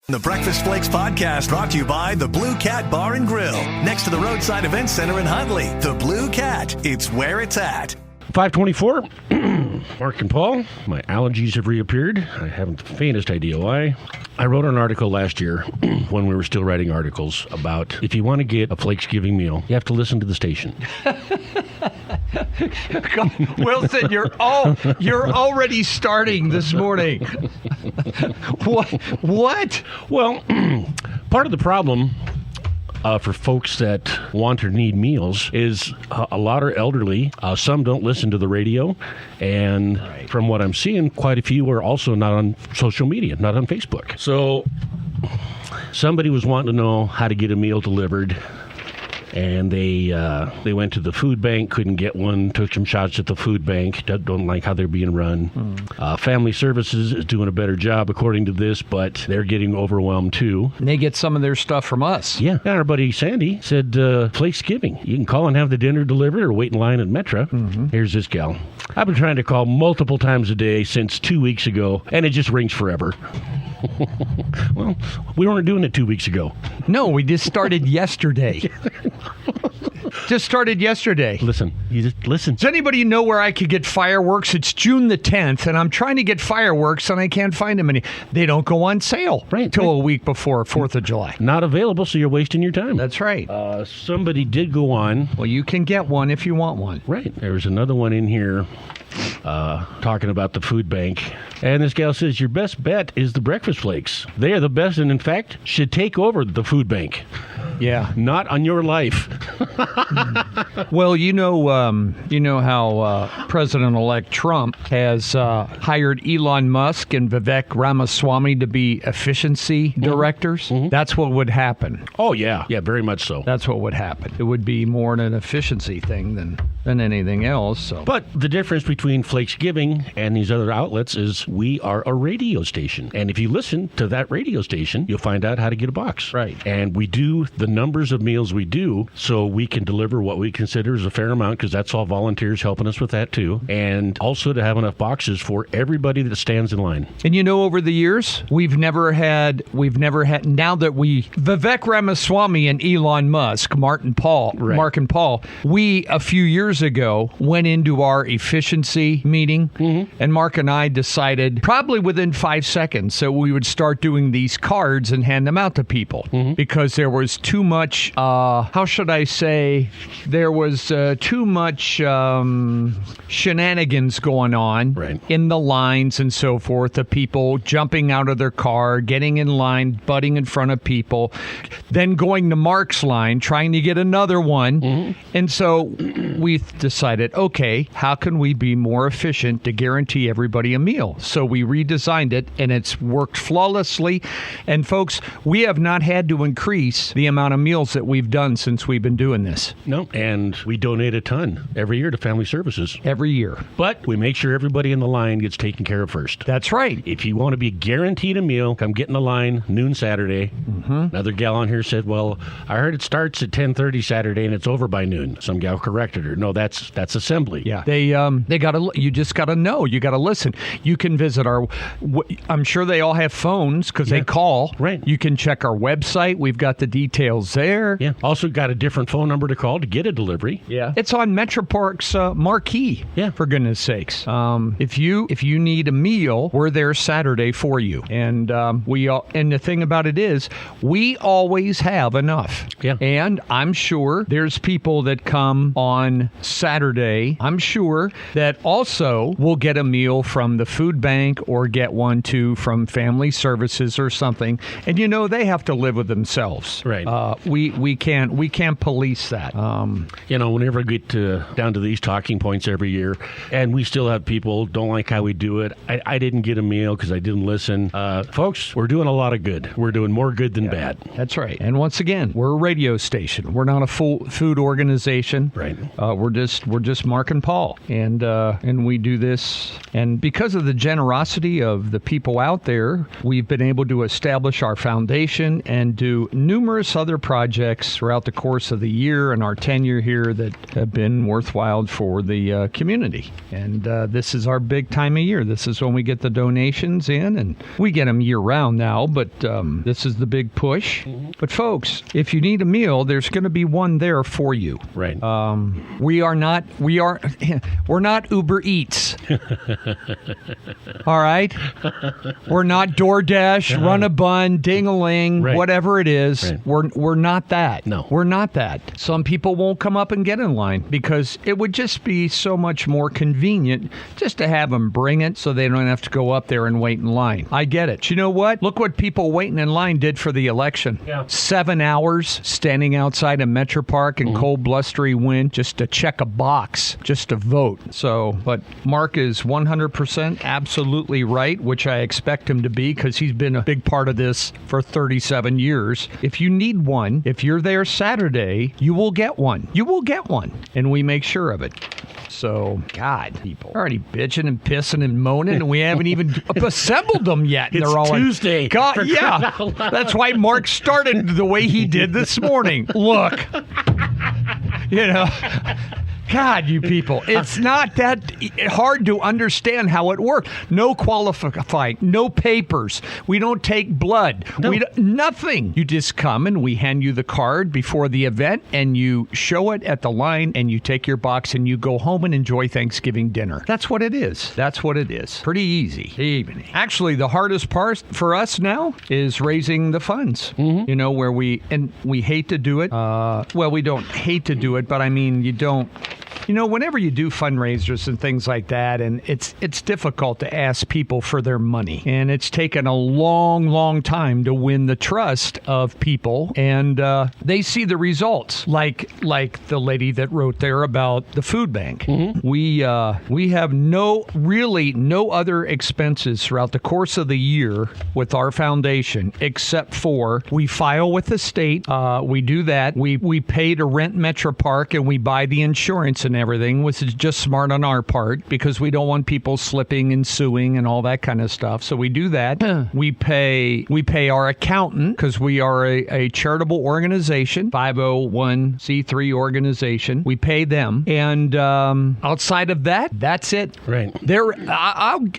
The Breakfast Flakes podcast brought to you by the Blue Cat Bar and Grill, next to the Roadside Event Center in Huntley. The Blue Cat, it's where it's at. 524, Mark and Paul. My allergies have reappeared. I haven't the faintest idea why. I wrote an article last year when we were still writing articles about if you want to get a Flakesgiving meal, you have to listen to the station. Wilson, you're already starting this morning. What? Well, part of the problem for folks that want or need meals is a lot are elderly. Some don't listen to the radio. And from what I'm seeing, quite a few are also not on social media, not on Facebook. So somebody was wanting to know how to get a meal delivered. And they went to the food bank, couldn't get one, took some shots at the food bank, don't like how they're being run. Family Services is doing a better job according to this, but they're getting overwhelmed too. And they get some of their stuff from us. Yeah. And our buddy Sandy said, Flakesgiving. You can call and have the dinner delivered or wait in line at Metra. Here's this gal. I've been trying to call multiple times a day since 2 weeks ago, and it just rings forever. Well, we weren't doing it 2 weeks ago. No, we just started yesterday. Just started yesterday. Listen. Does anybody know where I could get fireworks? It's June the 10th, and I'm trying to get fireworks, and I can't find them. They don't go on sale until a week before 4th of July. Not available, so you're wasting your time. That's right. Somebody did go on. Well, you can get one if you want one. Right. There's another one in here talking about the food bank. And this gal says, your best bet is the Breakfast Flakes. They are the best and, in fact, should take over the food bank. Yeah. Not on your life. Well, you know how President-elect Trump has hired Elon Musk and Vivek Ramaswamy to be efficiency directors? That's what would happen. Oh, yeah. Yeah, very much so. That's what would happen. It would be more an efficiency thing than anything else. So. But the difference between Flakesgiving and these other outlets is we are a radio station. And if you listen to that radio station, you'll find out how to get a box. Right. And we do the numbers of meals we do so we can deliver what we consider is a fair amount, because that's all volunteers helping us with that too. And also to have enough boxes for everybody that stands in line. And over the years, we've never had, now that Vivek Ramaswamy and Elon Musk, Mark and Paul, we a few years ago went into our efficiency meeting, and Mark and I decided probably within 5 seconds that we would start doing these cards and hand them out to people because there was too much, how should I say, there was too much shenanigans going on in the lines and so forth, the people jumping out of their car, getting in line, butting in front of people, then going to Mark's line, trying to get another one. And so we decided, okay, how can we be more efficient to guarantee everybody a meal? So we redesigned it, and it's worked flawlessly. And folks, we have not had to increase the amount of meals that we've done since we've been doing this. No, and we donate a ton every year to Family Services. Every year. But we make sure everybody in the line gets taken care of first. That's right. If you want to be guaranteed a meal, come get in the line noon Saturday. Another gal on here said, well, I heard it starts at 10:30 Saturday and it's over by noon. Some gal corrected her. No, that's assembly. Yeah. They gotta, you just gotta know. You gotta listen. You can visit I'm sure they all have phones because they call. Right. You can check our website. We've got the details there. Yeah. Also got a different phone number to call to get a delivery. Yeah. It's on Metropark's marquee. Yeah. For goodness sakes. If you need a meal, we're there Saturday for you. And and the thing about it is, we always have enough. Yeah. And I'm sure there's people that come on Saturday. I'm sure that also will get a meal from the food bank or get one too from Family Services or something. And they have to live with themselves. Right. We can't police that. Whenever I get down to these talking points every year, and we still have people don't like how we do it. I didn't get a meal because I didn't listen. Folks, we're doing a lot of good. We're doing more good than bad. That's right. And once again, we're a radio station. We're not a full food organization. Right. We're just Mark and Paul. And we do this. And because of the generosity of the people out there, we've been able to establish our foundation and do numerous other projects throughout the course of the year and our tenure here that have been worthwhile for the community. And this is our big time of year. This is when we get the donations in, and we get them year-round now, but this is the big push. Mm-hmm. But folks, if you need a meal, there's going to be one there for you. Right. We're not Uber Eats. All right? We're not DoorDash, Run a Bun, Ding-a-Ling, right. Whatever it is. Right. We're not that. No. We're not that. Some people won't come up and get in line because it would just be so much more convenient just to have them bring it so they don't have to go up there and wait in line. I get it. You know what? Look what people waiting in line did for the election. Yeah. 7 hours standing outside of Metro Park in cold, blustery wind just to check a box, just to vote. So, but Mark is 100% absolutely right, which I expect him to be because he's been a big part of this for 37 years. If you need one, if you're there Saturday, you will get one. You will get one. And we make sure of it. So, God, people are already bitching and pissing and moaning, and we haven't even assembled them yet. And it's they're all Tuesday. Like, God, yeah. That's why Mark started the way he did this morning. Look, you know. God, you people, it's not that hard to understand how it works. No qualifying, no papers. We don't take blood. No. Nothing. You just come and we hand you the card before the event and you show it at the line and you take your box and you go home and enjoy Thanksgiving dinner. That's what it is. That's what it is. Pretty easy. Actually, the hardest part for us now is raising the funds. Mm-hmm. You know, where we hate to do it. Well, we don't hate to do it, but I mean, you don't. You know, whenever you do fundraisers and things like that, and it's difficult to ask people for their money. And it's taken a long, long time to win the trust of people. And they see the results, like the lady that wrote there about the food bank. Mm-hmm. We have no other expenses throughout the course of the year with our foundation, except for we file with the state. We do that. We pay to rent Metro Park, and we buy the insurance and everything, which is just smart on our part because we don't want people slipping and suing and all that kind of stuff. So we do that. We pay our accountant because we are a charitable organization, 501c3 organization. We pay them, and outside of that, that's it. Right.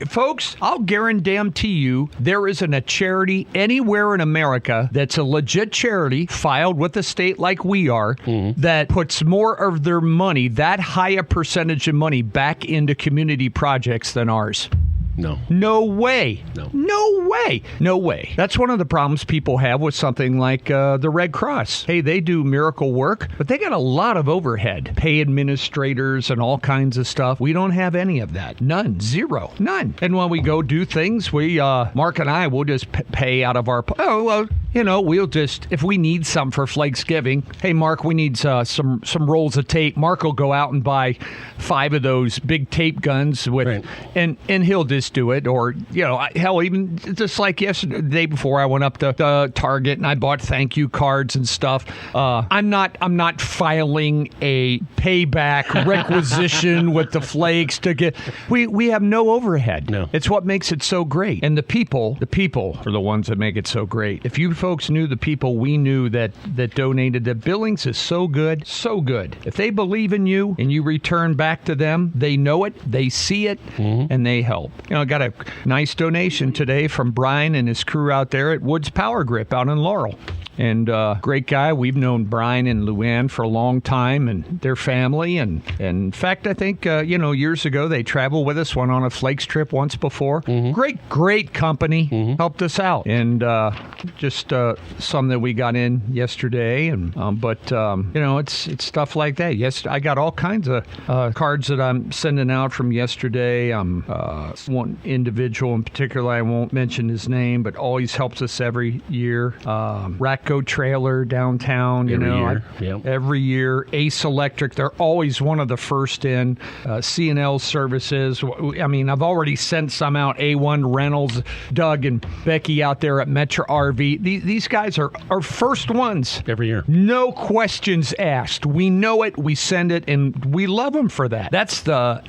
Folks, I'll guarantee you there isn't a charity anywhere in America that's a legit charity filed with the state like we are that puts more of their money, that high a percentage of money, back into community projects than ours. No way. No way. That's one of the problems people have with something like the Red Cross. Hey, they do miracle work, but they got a lot of overhead. Pay administrators and all kinds of stuff. We don't have any of that. None. Zero. None. And when we go do things, we, Mark and I will just pay out of our... we'll just... If we need some for Flakesgiving, hey, Mark, we need some rolls of tape. Mark will go out and buy 5 of those big tape guns with... Right. And he'll just do it, or hell, even just like yesterday, the day before, I went up to Target and I bought thank you cards and stuff. I'm not filing a payback requisition with the flakes to get. We have no overhead. No, it's what makes it so great, and the people are the ones that make it so great. If you folks knew the people we knew that donated, that Billings is so good. If they believe in you and you return back to them, they know it, they see it, and they help. I got a nice donation today from Brian and his crew out there at Woods Power Grip out in Laurel. And great guy. We've known Brian and Luann for a long time, and their family. And in fact, I think, years ago, they traveled with us, went on a Flakes trip once before. Mm-hmm. Great company. Helped us out. And just some that we got in yesterday. And it's stuff like that. Yes, I got all kinds of cards that I'm sending out from yesterday. One individual in particular, I won't mention his name, but always helps us every year. Rack Echo Trailer downtown. Every year. Ace Electric, they're always one of the first in. C&L Services. I mean, I've already sent some out. A1 Rentals, Doug and Becky out there at Metro RV. These guys are our first ones. Every year. No questions asked. We know it, we send it, and we love them for that. That's the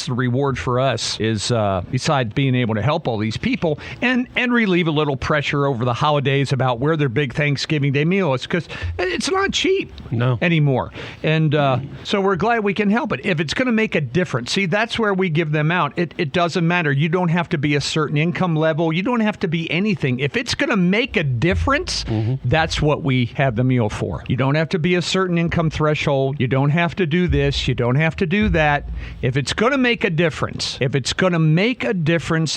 reward for us is besides being able to help all these people and relieve a little pressure over the holidays about where their big Thanksgiving Day meal is, because it's not cheap anymore. And so we're glad we can help it. If it's going to make a difference, see, that's where we give them out. It doesn't matter. You don't have to be a certain income level. You don't have to be anything. If it's going to make a difference, that's what we have the meal for. You don't have to be a certain income threshold. You don't have to do this. You don't have to do that. If it's going to make a difference,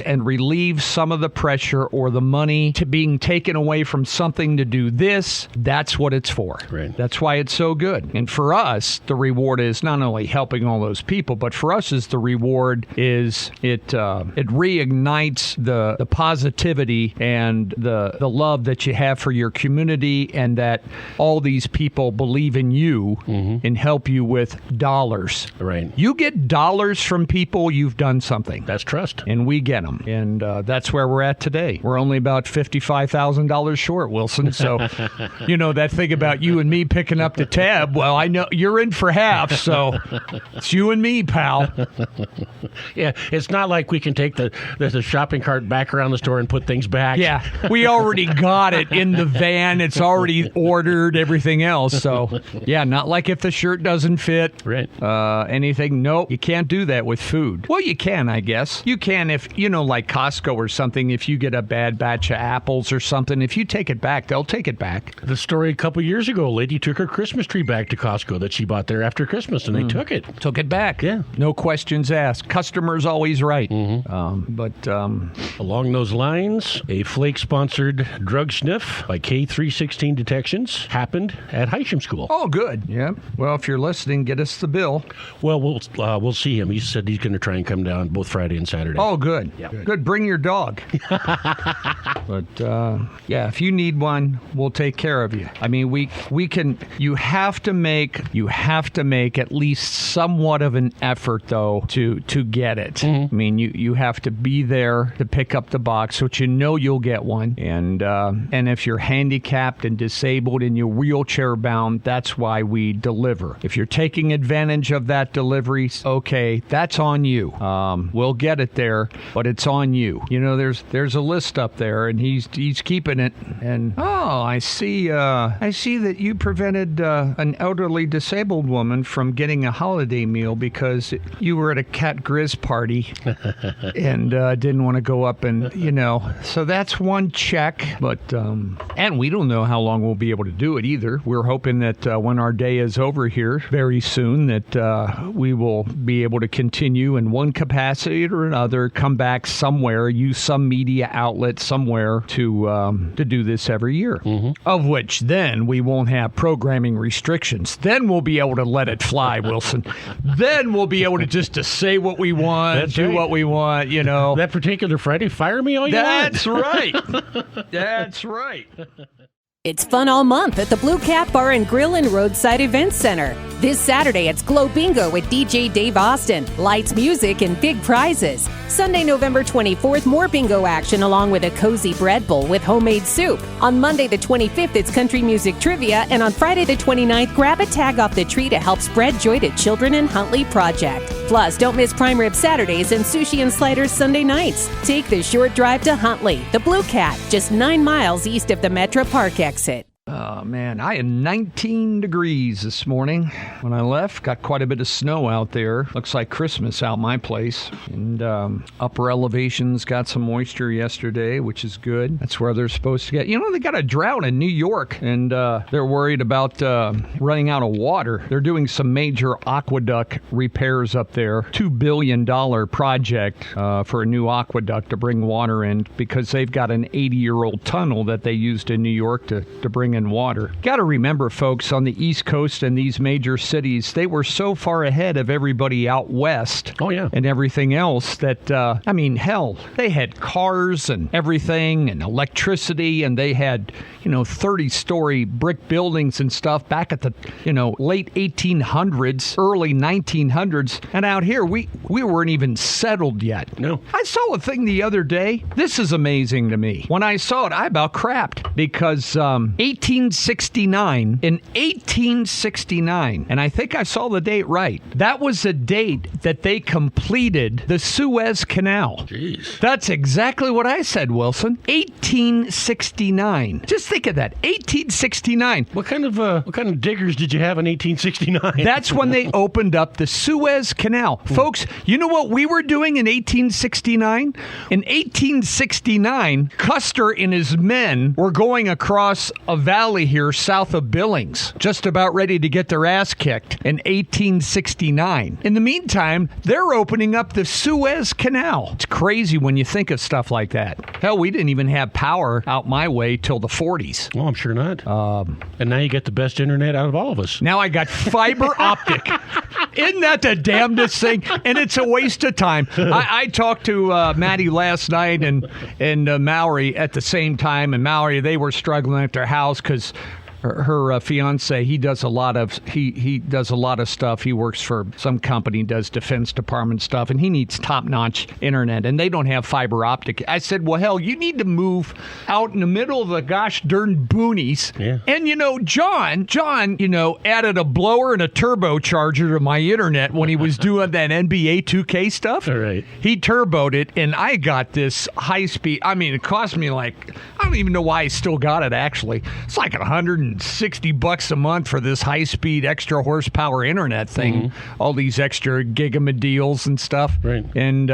and relieve some of the pressure or the money to being taken away from something to do this, that's what it's for. Right. That's why it's so good. And for us, the reward is not only helping all those people, but for us is the reward is it reignites the positivity and the love that you have for your community, and that all these people believe in you and help you with dollars. Right. You get dollars from people, you've done something. That's trust. And we get them. And that's where we're at today. We're only about $55,000 short, Wilson. So, that thing about you and me picking up the tab, well, I know you're in for half, so it's you and me, pal. Yeah, it's not like we can take the shopping cart back around the store and put things back. Yeah, we already got it in the van. It's already ordered, everything else. So, yeah, not like if the shirt doesn't fit. Right. Anything. Nope, you can't do that with food. Well, you can, I guess. You can if, like Costco or something, if you get a bad batch of apples or something, if you take it back, they'll take it back. The story a couple years ago, a lady took her Christmas tree back to Costco that she bought there after Christmas, and they took it. Took it back. Yeah. No questions asked. Customer's always right. Along those lines, a Flake-sponsored drug sniff by K316 Detections happened at Hysham School. Oh, good. Yeah. Well, if you're listening, get us the bill. Well, we'll see him. He said he's going to try and come down both Friday and Saturday. Oh, good. Yeah. Good. Bring your dog. But if you need one, we'll take care of you. I mean, we can. You have to make at least somewhat of an effort, though, to get it. I mean, you have to be there to pick up the box, which you'll get one. And if you're handicapped and disabled and you're wheelchair bound, that's why we deliver. If you're taking advantage of that delivery, okay, that's on you. We'll get it there, but it's on you. There's a list up there, and he's keeping it. And I see that you prevented an elderly disabled woman from getting a holiday meal because you were at a Cat Grizz party and didn't want to go up and so that's one check. But and we don't know how long we'll be able to do it either. We're hoping that when our day is over here very soon, that we will be able to continue in one capacity or another, come back somewhere, use some media outlet somewhere to do this every year. Of which then we won't have programming restrictions. Then we'll be able to let it fly, Wilson. Then we'll be able to say what we want, That's do right. what we want, That particular Friday, fire me all you want. That's right. That's right. It's fun all month at the Blue Cat Bar and Grill and Roadside Events Center. This Saturday, it's Glow Bingo with DJ Dave Austin, lights, music, and big prizes. Sunday, November 24th, more bingo action along with a cozy bread bowl with homemade soup. On Monday, the 25th, it's country music trivia, and on Friday, the 29th, grab a tag off the tree to help spread joy to children in Huntley Project. Plus, don't miss Prime Rib Saturdays and Sushi and Sliders Sunday nights. Take the short drive to Huntley, the Blue Cat, just 9 miles east of the Metro Park exit. Oh, man, I had 19 degrees this morning when I left. Got quite a bit of snow out there. Looks like Christmas out my place. And upper elevations got some moisture yesterday, which is good. That's where they're supposed to get. They got a drought in New York, and they're worried about running out of water. They're doing some major aqueduct repairs up there. $2 billion project for a new aqueduct to bring water in, because they've got an 80-year-old tunnel that they used in New York to bring in water. Got to remember, folks, on the East Coast and these major cities, they were so far ahead of everybody out west. Oh, yeah. And everything else that, hell, they had cars and everything and electricity, and they had, 30-story brick buildings and stuff back at the, late 1800s, early 1900s. And out here, we weren't even settled yet. No. I saw a thing the other day. This is amazing to me. When I saw it, I about crapped because 1869, and I think I saw the date right, that was the date that they completed the Suez Canal. Jeez. That's exactly what I said, Wilson. 1869. Just think of that. 1869. What kind of diggers did you have in 1869? That's when they opened up the Suez Canal. Folks, you know what we were doing in 1869? In 1869, Custer and his men were going across a valley here south of Billings, just about ready to get their ass kicked in 1869. In the meantime, they're opening up the Suez Canal. It's crazy when you think of stuff like that. Hell, we didn't even have power out my way till the 40s. Well, I'm sure not. And now you get the best internet out of all of us. Now I got fiber optic. Isn't that the damnedest thing? And it's a waste of time. I talked to Maddie last night and Mallory at the same time. And Mallory, they were struggling at their house because her fiance, he does a lot of stuff. He works for some company, does Defense Department stuff, and he needs top-notch internet, and they don't have fiber optic. I said, well, hell, you need to move out in the middle of the gosh darn boonies. Yeah. And, John, added a blower and a turbocharger to my internet when he was doing that NBA 2K stuff. All right. He turboed it, and I got this high-speed. I mean, it cost me I don't even know why I still got it, actually. It's like $160 a month for this high-speed extra horsepower internet thing. Mm-hmm. All these extra gigabit deals and stuff. Right. And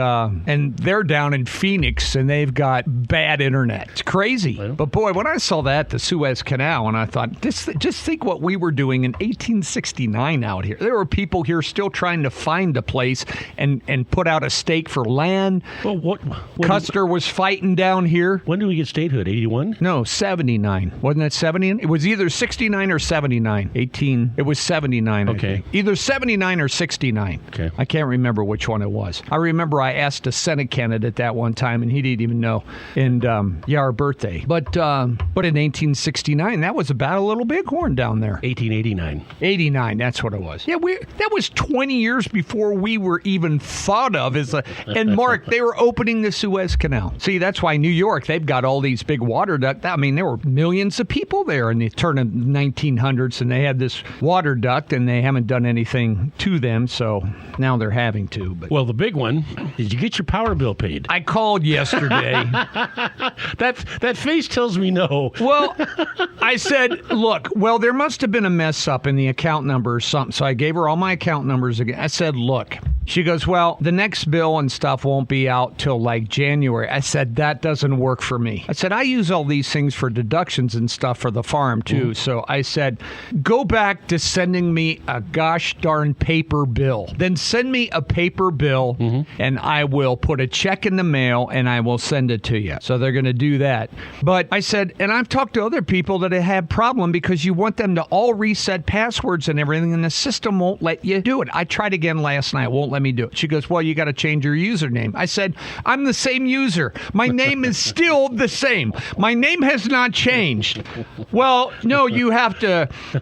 they're down in Phoenix, and they've got bad internet. It's crazy. Well. But boy, when I saw that, the Suez Canal, and I thought, just think what we were doing in 1869 out here. There were people here still trying to find a place and put out a stake for land. Well, Custer was fighting down here. When did we get statehood? 81? No, 79. Wasn't that 70? It was either 69 or 79. It was 79. Okay. I think. Either 79 or 69. Okay. I can't remember which one it was. I remember I asked a Senate candidate that one time, and he didn't even know. And our birthday. But in 1869, that was about a Little Bighorn down there. 1889. 89. That's what it was. Yeah, that was 20 years before we were even thought of as a. And Mark, they were opening the Suez Canal. See, that's why New York, they've got all these big water ducts. I mean, there were millions of people there in the turn of 1900s, and they had this water duct, and they haven't done anything to them, so now they're having to. But well, the big one, did you get your power bill paid? I called yesterday. That face tells me no. Well, I said, look, there must have been a mess up in the account number or something, so I gave her all my account numbers again. I said, look. She goes, well, the next bill and stuff won't be out till like January. I said, that doesn't work for me. I said, I use all these things for deductions and stuff for the farm too. Mm. So I said, go back to sending me a gosh darn paper bill. Then send me a paper bill and I will put a check in the mail and I will send it to you. So they're going to do that. But I said, and I've talked to other people that have had problem because you want them to all reset passwords and everything and the system won't let you do it. I tried again last night. Won't let me do it. She goes, well, you got to change your username. I said, I'm the same user. My name is still the same. My name has not changed. Well, no,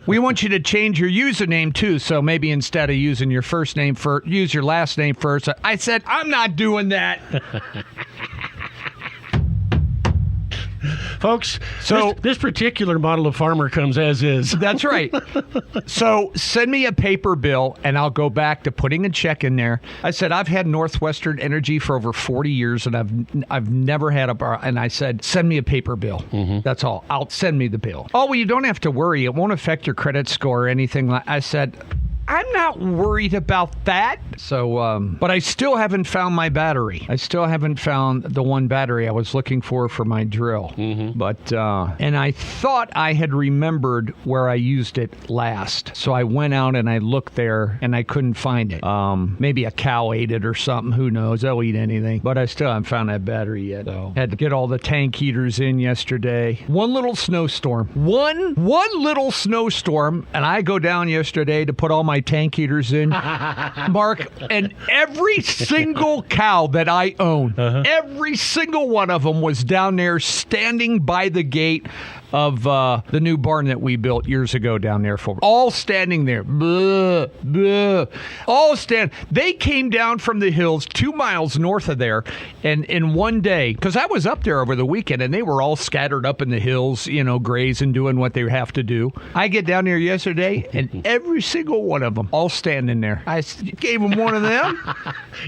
we want you to change your username too. So maybe instead of using your first name use your last name first. I said, I'm not doing that. Folks, so this particular model of farmer comes as is. That's right. So send me a paper bill, and I'll go back to putting a check in there. I said, I've had Northwestern Energy for over 40 years, and I've never had and I said, send me a paper bill. Mm-hmm. That's all. Send me the bill. Oh, well, you don't have to worry. It won't affect your credit score or anything. I said, I'm not worried about that. bad. So, but I still haven't found my battery. I still haven't found the one battery I was looking for my drill. Mm-hmm. But, and I thought I had remembered where I used it last. So I went out and I looked there and I couldn't find it. Maybe a cow ate it or something. Who knows? They'll eat anything. But I still haven't found that battery yet. So had to get all the tank heaters in yesterday. One little snowstorm. One little snowstorm. And I go down yesterday to put all my tank heaters in. Mark, and every single cow that I own, every single one of them was down there standing by the gate of the new barn that we built years ago down there. All standing there. Blah, blah. All stand. They came down from the hills 2 miles north of there, and in one day, because I was up there over the weekend, and they were all scattered up in the hills, grazing, doing what they have to do. I get down there yesterday, and every single one of them all standing there. I gave them one of them.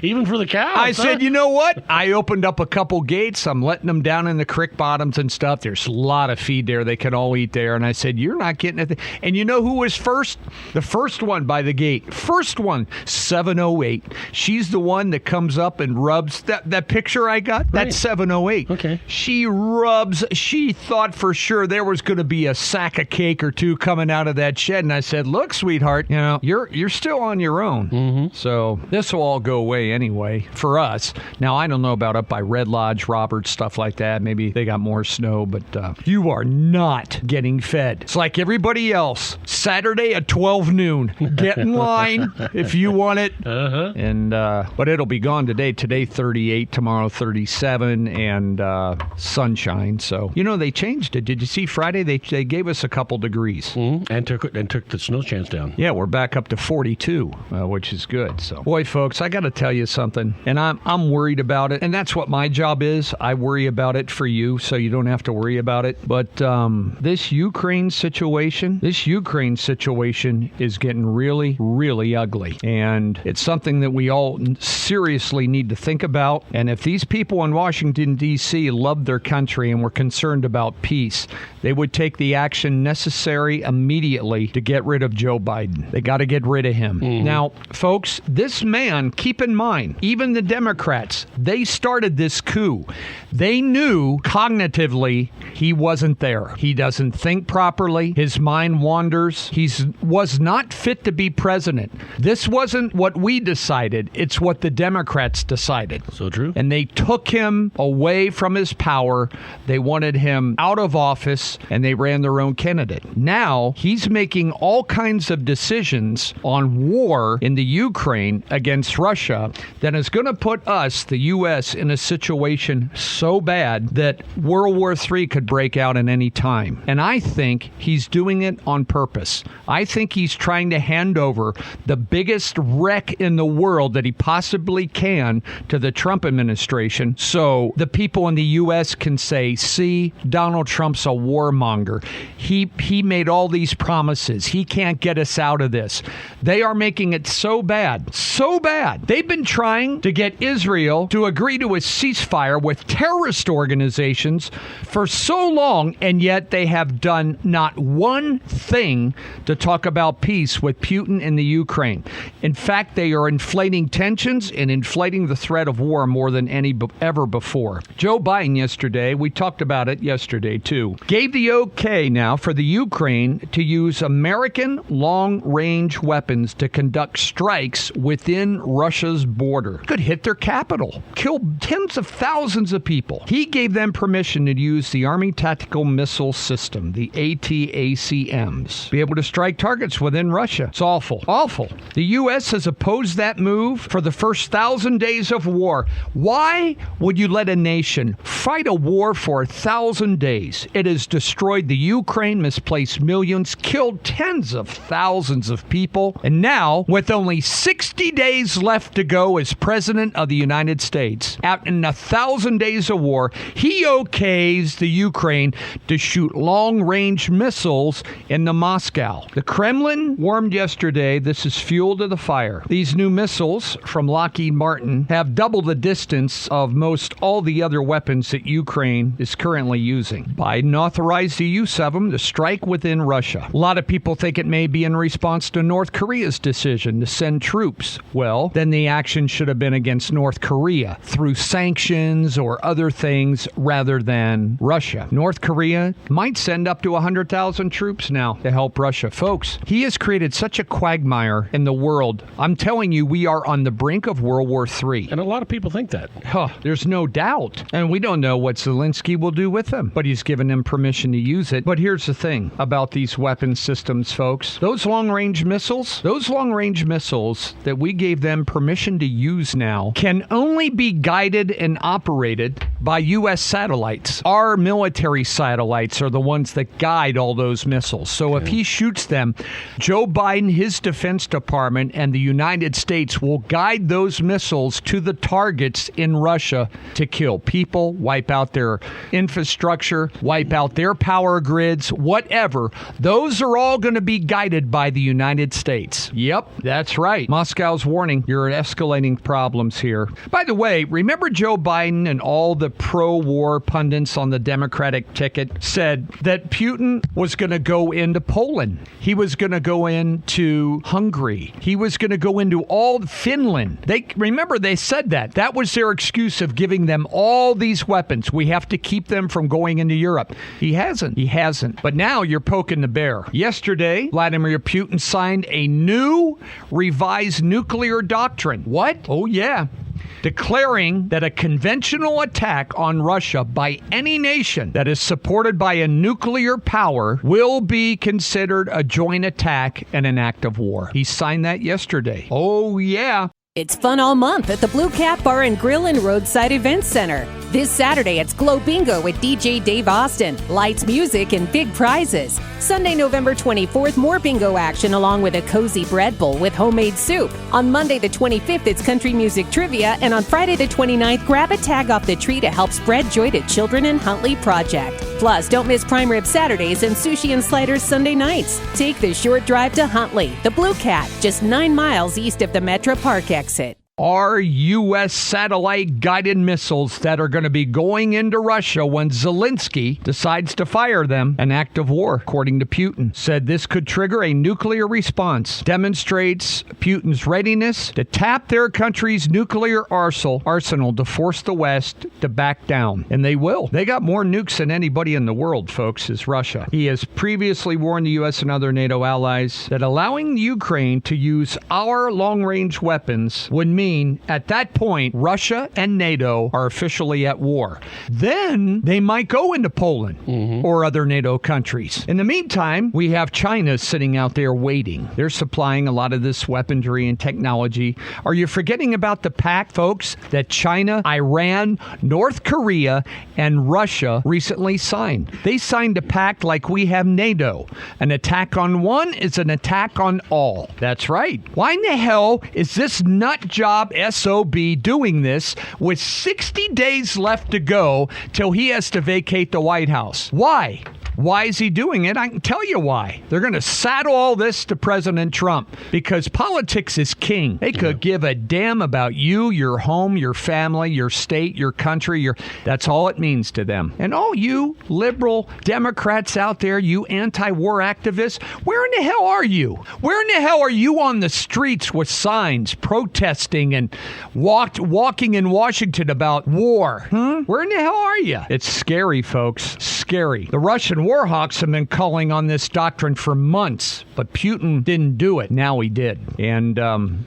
Even for the cows. I said, you know what? I opened up a couple gates. I'm letting them down in the creek bottoms and stuff. There's a lot of feed there. They can all eat there. And I said, you're not getting it. And you know who was first? The first one by the gate. First one, 708. She's the one that comes up and rubs. That picture I got, right. That's 708. Okay. She rubs. She thought for sure there was going to be a sack of cake or two coming out of that shed. And I said, look, sweetheart, you're still on your own. Mm-hmm. So this will all go away anyway for us. Now, I don't know about up by Red Lodge, Roberts, stuff like that. Maybe they got more snow, but you are not getting fed. It's like everybody else. Saturday at 12 noon. Get in line if you want it. Uh-huh. And but it'll be gone today. Today 38, tomorrow 37, and sunshine. So they changed it. Did you see Friday? They gave us a couple degrees. Mm-hmm. And took the snow chance down. Yeah, we're back up to 42, which is good. So, boy, folks, I got to tell you something, and I'm worried about it, and that's what my job is. I worry about it for you, so you don't have to worry about it. But this Ukraine situation is getting really, really ugly, and it's something that we all seriously need to think about. And if these people in Washington, D.C. love their country and were concerned about peace, they would take the action necessary immediately to get rid of Joe Biden. They got to get rid of him. Mm-hmm. Now, folks, this man, keep in mind, even the Democrats, they started this coup. They knew cognitively he wasn't there. He doesn't think properly. His mind wanders. He was not fit to be president. This wasn't what we decided. It's what the Democrats decided. So true. And they took him away from his power. They wanted him out of office, and they ran their own candidate. Now, he's making all kinds of decisions on war in the Ukraine against Russia that is going to put us, the U.S., in a situation so bad that World War III could break out at any time. And I think he's doing it on purpose. I think he's trying to hand over the biggest wreck in the world that he possibly can to the Trump administration, so the people in the U.S. can say, see, Donald Trump's a warmonger. He made all these promises. He can't get us out of this. They are making it so bad. So bad. They've been trying to get Israel to agree to a ceasefire with terrorist organizations for so long, and yet they have done not one thing to talk about peace with Putin in the Ukraine. In fact, they are inflating tensions and inflating the threat of war more than ever before. Joe Biden yesterday, we talked about it yesterday too, gave the okay now for the Ukraine to use American long-range weapons to conduct strikes within Russia's border. Could hit their capital, kill tens of thousands of people. He gave them permission to use the Army Tactical Missile System, the ATACMs, be able to strike targets within Russia. It's awful. Awful. The U.S. has opposed that move for the first 1,000 days of war. Why would you let a nation fight a war for 1,000 days? It has destroyed the Ukraine, misplaced millions, killed tens of thousands of people, and now, with only 60 days left to go as President of the United States, out in 1,000 days of war, he okays the Ukraine to shoot long-range missiles into Moscow. The Kremlin warned yesterday this is fuel to the fire. These new missiles from Lockheed Martin have double the distance of most all the other weapons that Ukraine is currently using. Biden authorized the use of them to strike within Russia. A lot of people think it may be in response to North Korea's decision to send troops troops. Well, then the action should have been against North Korea through sanctions or other things rather than Russia. North Korea might send up to 100,000 troops now to help Russia. Folks, he has created such a quagmire in the world. I'm telling you, we are on the brink of World War III. And a lot of people think that. There's no doubt. And we don't know what Zelensky will do with them, but he's given them permission to use it. But here's the thing about these weapon systems, folks. Those long-range missiles that we gave them permission to use now can only be guided and operated by U.S. satellites. Our military satellites are the ones that guide all those missiles. So if he shoots them, Joe Biden, his Defense Department, and the United States will guide those missiles to the targets in Russia to kill people, wipe out their infrastructure, wipe out their power grids, whatever. Those are all going to be guided by the United States. Yep, that's right. Moscow's warning, you're escalating problems here. By the way, remember Joe Biden and all the pro-war pundits on the Democratic ticket said that Putin was going to go into Poland. He was going to go into Hungary. He was going to go into all Finland. They said that. That was their excuse of giving them all these weapons. We have to keep them from going into Europe. He hasn't. But now you're poking the bear. Yesterday, Vladimir Putin signed a new revised nuclear doctrine. What? Oh, yeah. Declaring that a conventional attack on Russia by any nation that is supported by a nuclear power will be considered a joint attack and an act of war. He signed that yesterday. Oh, yeah. It's fun all month at the Blue Cat Bar and Grill and Roadside Events Center. This Saturday, it's Glow Bingo with DJ Dave Austin, lights, music, and big prizes. Sunday, November 24th, more bingo action along with a cozy bread bowl with homemade soup. On Monday the 25th, it's country music trivia, and on Friday the 29th, grab a tag off the tree to help spread joy to children in Huntley Project. Plus, don't miss prime rib Saturdays and sushi and sliders Sunday nights. Take the short drive to Huntley, the Blue Cat, just 9 miles east of the Metro Park exit. Are U.S. satellite-guided missiles that are going to be going into Russia when Zelensky decides to fire them an act of war, according to Putin. Said this could trigger a nuclear response. Demonstrates Putin's readiness to tap their country's nuclear arsenal to force the West to back down. And they will. They got more nukes than anybody in the world, folks, is Russia. He has previously warned the U.S. and other NATO allies that allowing Ukraine to use our long-range weapons would mean at that point, Russia and NATO are officially at war. Then they might go into Poland or other NATO countries. In the meantime, we have China sitting out there waiting. They're supplying a lot of this weaponry and technology. Are you forgetting about the pact, folks, that China, Iran, North Korea, and Russia recently signed? They signed a pact like we have NATO. An attack on one is an attack on all. That's right. Why in the hell is this nut job SOB doing this with 60 days left to go till he has to vacate the White House? Why? Why is he doing it? I can tell you why. They're going to saddle all this to President Trump because politics is king. They could give a damn about you, your home, your family, your state, your country. That's all it means to them. And all you liberal Democrats out there, you anti-war activists, where in the hell are you? Where in the hell are you on the streets with signs protesting and walking in Washington about war? Where in the hell are you? It's scary, folks. Scary. The Russian war hawks have been calling on this doctrine for months, but Putin didn't do it. Now he did. And,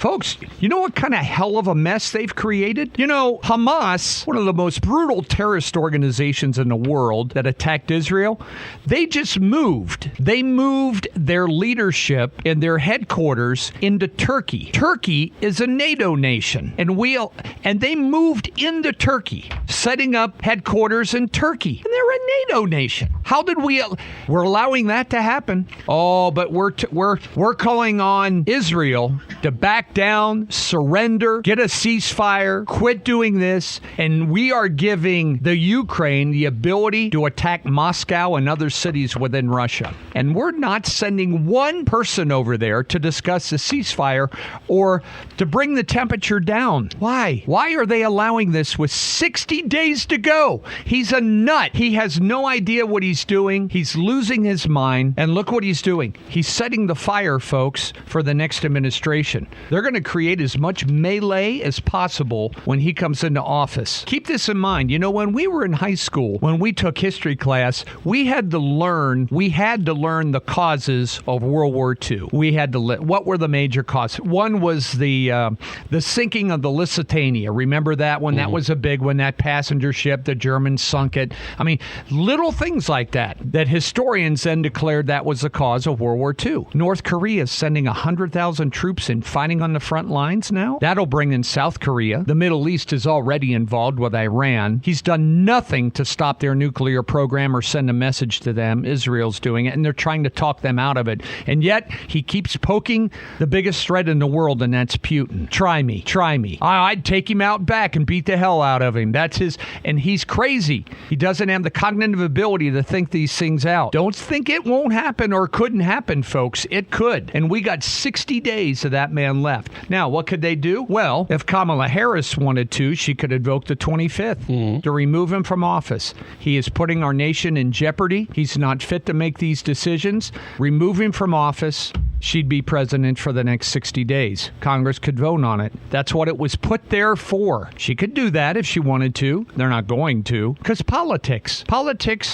folks, you know what kind of hell of a mess they've created? You know, Hamas, one of the most brutal terrorist organizations in the world that attacked Israel, they just moved. They moved their leadership and their headquarters into Turkey. Turkey is a NATO nation, and they moved into Turkey, setting up headquarters in Turkey. And they're a NATO nation. How did we're allowing that to happen? Oh, but we're calling on Israel to back down, surrender, get a ceasefire, quit doing this, and we are giving the Ukraine the ability to attack Moscow and other cities within Russia. And we're not sending one person over there to discuss a ceasefire or to bring the temperature down. Why? Why are they allowing this with 60 days to go? He's a nut. He has no idea what he's doing. He's losing his mind. And look what he's doing. He's setting the fire, folks, for the next administration. nation. They're going to create as much melee as possible when he comes into office. Keep this in mind. You know, when we were in high school, when we took history class, we had to learn the causes of World War II. We had to what were the major causes? One was the sinking of the Lusitania. Remember that one? That was a big one. That passenger ship, the Germans sunk it. I mean, little things like that historians then declared that was the cause of World War II. North Korea is sending 100,000 troops in fighting on the front lines now. That'll bring in South Korea. The Middle East is already involved with Iran. He's done nothing to stop their nuclear program or send a message to them. Israel's doing it, and they're trying to talk them out of it. And yet, he keeps poking the biggest threat in the world, and that's Putin. Try me. I'd take him out back and beat the hell out of him. That's his, and he's crazy. He doesn't have the cognitive ability to think these things out. Don't think it won't happen or couldn't happen, folks. It could. And we got 60 days of that man left. Now, what could they do? Well, if Kamala Harris wanted to, she could invoke the 25th to remove him from office. He is putting our nation in jeopardy. He's not fit to make these decisions. Remove him from office. She'd be president for the next 60 days. Congress could vote on it. That's what it was put there for. She could do that if she wanted to. They're not going to. Because politics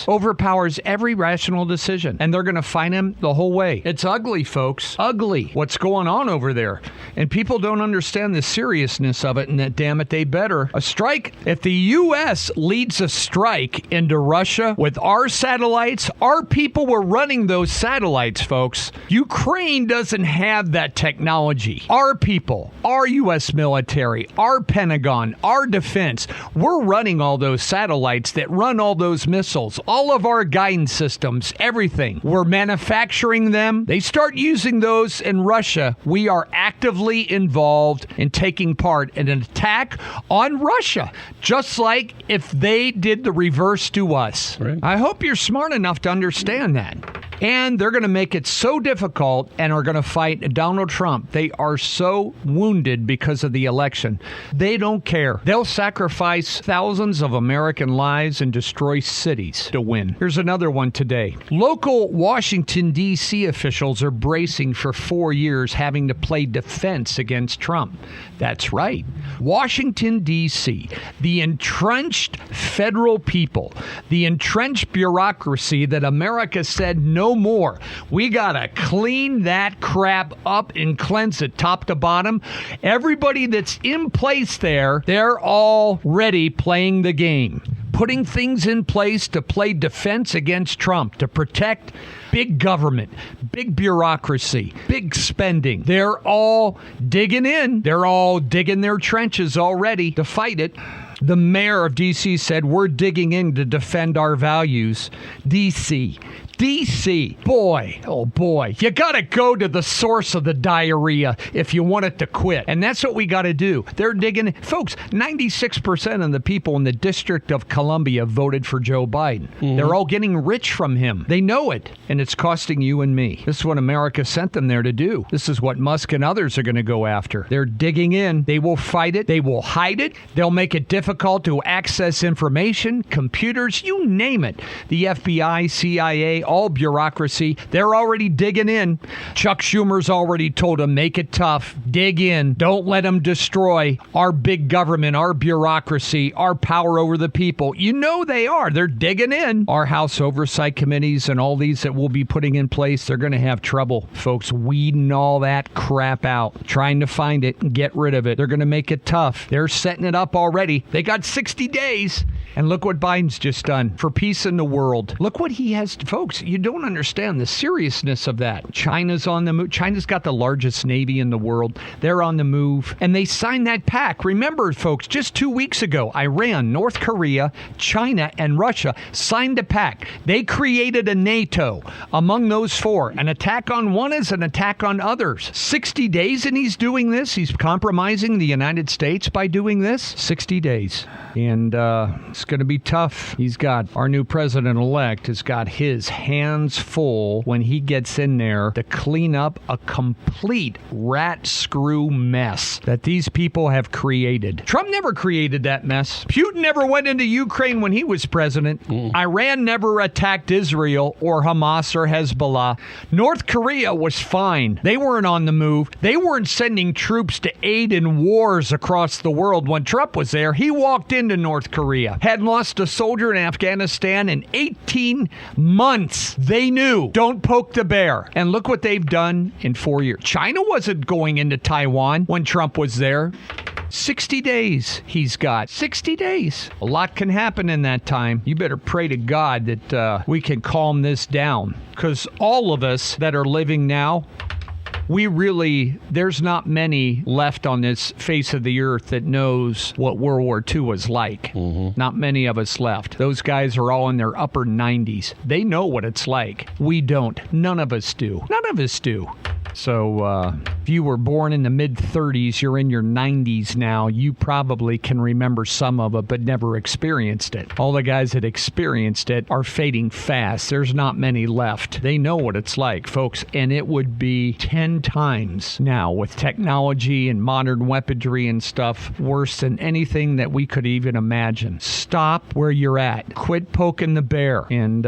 overpowers every rational decision. And they're going to fight him the whole way. It's ugly, folks. Ugly. What's going on over there? And people don't understand the seriousness of it. And that, damn it, they better. A strike. If the U.S. leads a strike into Russia with our satellites, our people were running those satellites, folks. Ukraine doesn't have that technology. Our people, our U.S. military, our Pentagon, our defense, we're running all those satellites that run all those missiles, all of our guidance systems, everything. We're manufacturing them. They start using those in Russia. We are actively involved in taking part in an attack on Russia, just like if they did the reverse to us. Right. I hope you're smart enough to understand that. And they're going to make it so difficult and are going to fight Donald Trump. They are so wounded because of the election. They don't care. They'll sacrifice thousands of American lives and destroy cities to win. Here's another one today. Local Washington, D.C. officials are bracing for 4 years having to play defense against Trump. That's right. Washington, D.C., the entrenched federal people, the entrenched bureaucracy that America said no more. We got to clean that crap up and cleanse it top to bottom. Everybody that's in place there, they're already playing the game, putting things in place to play defense against Trump, to protect big government, big bureaucracy, big spending. They're all digging in. They're all digging their trenches already to fight it. The mayor of D.C. said, we're digging in to defend our values. D.C., boy, oh boy, you got to go to the source of the diarrhea if you want it to quit. And that's what we got to do. They're digging. Folks, 96% of the people in the District of Columbia voted for Joe Biden. They're all getting rich from him. They know it. And it's costing you and me. This is what America sent them there to do. This is what Musk and others are going to go after. They're digging in. They will fight it. They will hide it. They'll make it difficult to access information, computers, you name it. The FBI, CIA, all bureaucracy, they're already digging in. Chuck Schumer's already told them, make it tough, dig in, don't let them destroy our big government, our bureaucracy, our power over the people. You know they are. They're digging in. Our House Oversight Committees and all these that we'll be putting in place, they're going to have trouble, folks, weeding all that crap out, trying to find it and get rid of it. They're going to make it tough. They're setting it up already. They got 60 days. And look what Biden's just done for peace in the world. Look what he has, folks. You don't understand the seriousness of that. China's on the move. China's got the largest navy in the world. They're on the move. And they signed that pact. Remember, folks, just 2 weeks ago, Iran, North Korea, China, and Russia signed a pact. They created a NATO among those four. An attack on one is an attack on others. 60 days and he's doing this. He's compromising the United States by doing this. 60 days. And It's going to be tough. Our new president-elect has got his hands full when he gets in there to clean up a complete rat screw mess that these people have created. Trump never created that mess. Putin never went into Ukraine when he was president. Iran never attacked Israel or Hamas or Hezbollah. North Korea was fine. They weren't on the move. They weren't sending troops to aid in wars across the world when Trump was there. He walked into North Korea, hadn't lost a soldier in Afghanistan in 18 months. They knew, don't poke the bear. And look what they've done in 4 years. China wasn't going into Taiwan when Trump was there. 60 days he's got. 60 days. A lot can happen in that time. You better pray to God that we can calm this down. Because all of us that are living now, there's not many left on this face of the earth that knows what World War II was like. Not many of us left. Those guys are all in their upper 90s. They know what it's like. We don't. None of us do. None of us do. So if you were born in the mid-30s, you're in your 90s now, you probably can remember some of it, but never experienced it. All the guys that experienced it are fading fast. There's not many left. They know what it's like, folks, and it would be 10 times now with technology and modern weaponry and stuff worse than anything that we could even imagine. Stop where you're at. Quit poking the bear, and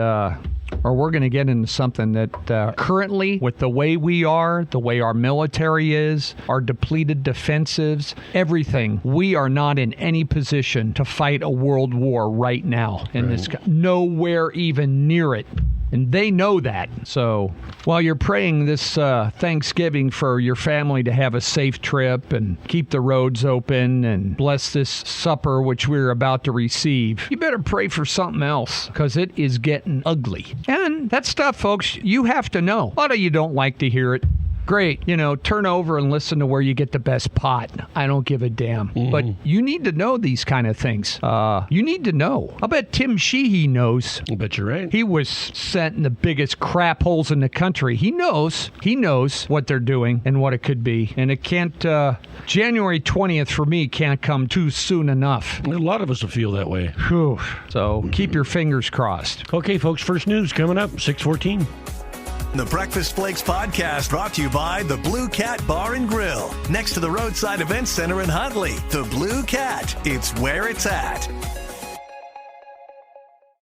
or we're going to get into something that currently, with the way we are, the way our military is, our depleted defensives, everything, we are not in any position to fight a world war right now. And it's nowhere even near it. And they know that. So while you're praying this Thanksgiving for your family to have a safe trip and keep the roads open and bless this supper which we're about to receive, you better pray for something else, because it is getting ugly. And that stuff, folks, you have to know. A lot of you don't like to hear it. Great, turn over and listen to where you get the best pot. I don't give a damn. But you need to know these kind of things. You need to know. I'll bet Tim Sheehy knows. I bet you're right. He was sent in the biggest crap holes in the country. He knows what they're doing and what it could be. And it can't, January 20th for me can't come too soon enough. A lot of us will feel that way. Whew. So keep your fingers crossed. Okay, folks, first news coming up, 6:14. The Breakfast Flakes podcast brought to you by the Blue Cat Bar and Grill, next to the Roadside Events Center in Huntley. The Blue Cat, it's where it's at.